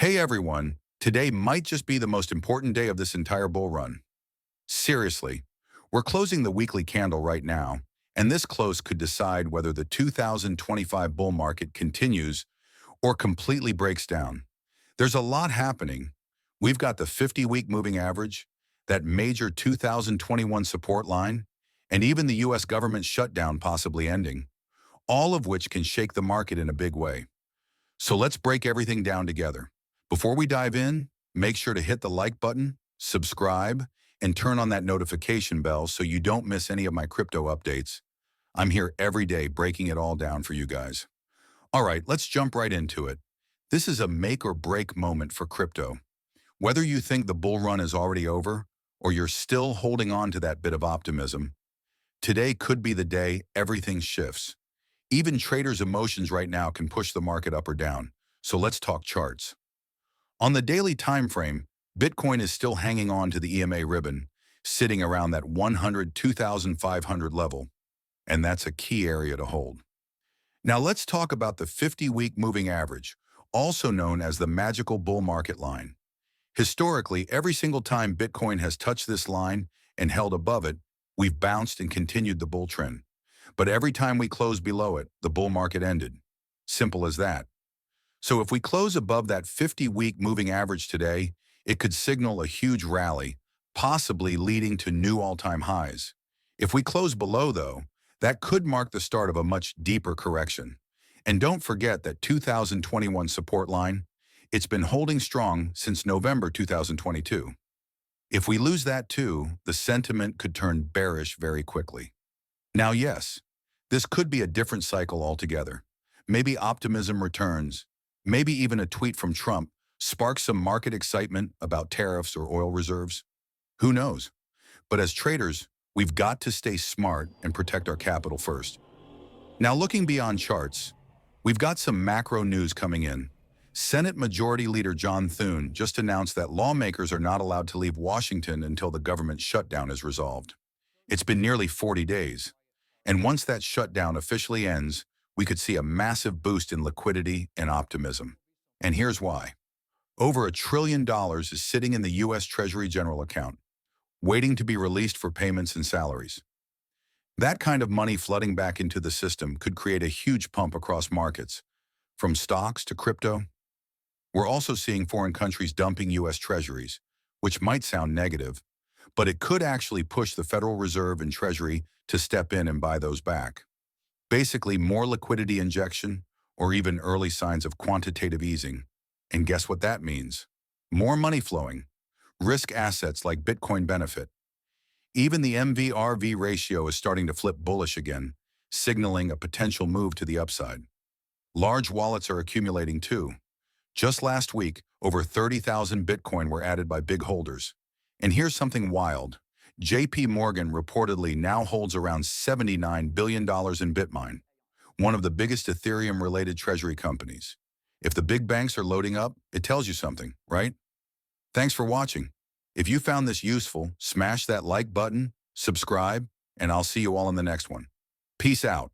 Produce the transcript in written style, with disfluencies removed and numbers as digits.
Hey everyone, today might just be the most important day of this entire bull run. Seriously, we're closing the weekly candle right now, and this close could decide whether the 2025 bull market continues or completely breaks down. There's a lot happening. We've got the 50-week moving average, that major 2021 support line, and even the US government shutdown possibly ending, all of which can shake the market in a big way. So let's break everything down together. Before we dive in, make sure to hit the like button, subscribe, and turn on that notification bell so you don't miss any of my crypto updates. I'm here every day breaking it all down for you guys. All right, let's jump right into it. This is a make or break moment for crypto. Whether you think the bull run is already over or you're still holding on to that bit of optimism, today could be the day everything shifts. Even traders' emotions right now can push the market up or down. So let's talk charts. On the daily time frame, Bitcoin is still hanging on to the EMA ribbon, sitting around that 102,500 level, and that's a key area to hold. Now let's talk about the 50-week moving average, also known as the magical bull market line. Historically, every single time Bitcoin has touched this line and held above it, we've bounced and continued the bull trend. But every time we closed below it, the bull market ended. Simple as that. So if we close above that 50-week moving average today, it could signal a huge rally, possibly leading to new all-time highs. If we close below, though, that could mark the start of a much deeper correction. And don't forget that 2021 support line, it's been holding strong since November 2022. If we lose that too, the sentiment could turn bearish very quickly. Now, yes, this could be a different cycle altogether. Maybe optimism returns. Maybe even a tweet from Trump sparks some market excitement about tariffs or oil reserves. Who knows? But as traders, we've got to stay smart and protect our capital first. Now looking beyond charts, we've got some macro news coming in. Senate Majority Leader John Thune just announced that lawmakers are not allowed to leave Washington until the government shutdown is resolved. It's been nearly 40 days. And once that shutdown officially ends, we could see a massive boost in liquidity and optimism. And here's why. Over $1 trillion is sitting in the U.S. Treasury General account, waiting to be released for payments and salaries. That kind of money flooding back into the system could create a huge pump across markets, from stocks to crypto. We're also seeing foreign countries dumping U.S. treasuries, which might sound negative, but it could actually push the Federal Reserve and Treasury to step in and buy those back. Basically, more liquidity injection or even early signs of quantitative easing. And guess what that means? More money flowing. Risk assets like Bitcoin benefit. Even the MV/RV ratio is starting to flip bullish again, signaling a potential move to the upside. Large wallets are accumulating too. Just last week, over 30,000 Bitcoin were added by big holders. And here's something wild. JP Morgan reportedly now holds around $79 billion in Bitmine, one of the biggest Ethereum-related treasury companies. If the big banks are loading up, it tells you something, right? Thanks for watching. If you found this useful, smash that like button, subscribe, and I'll see you all in the next one. Peace out.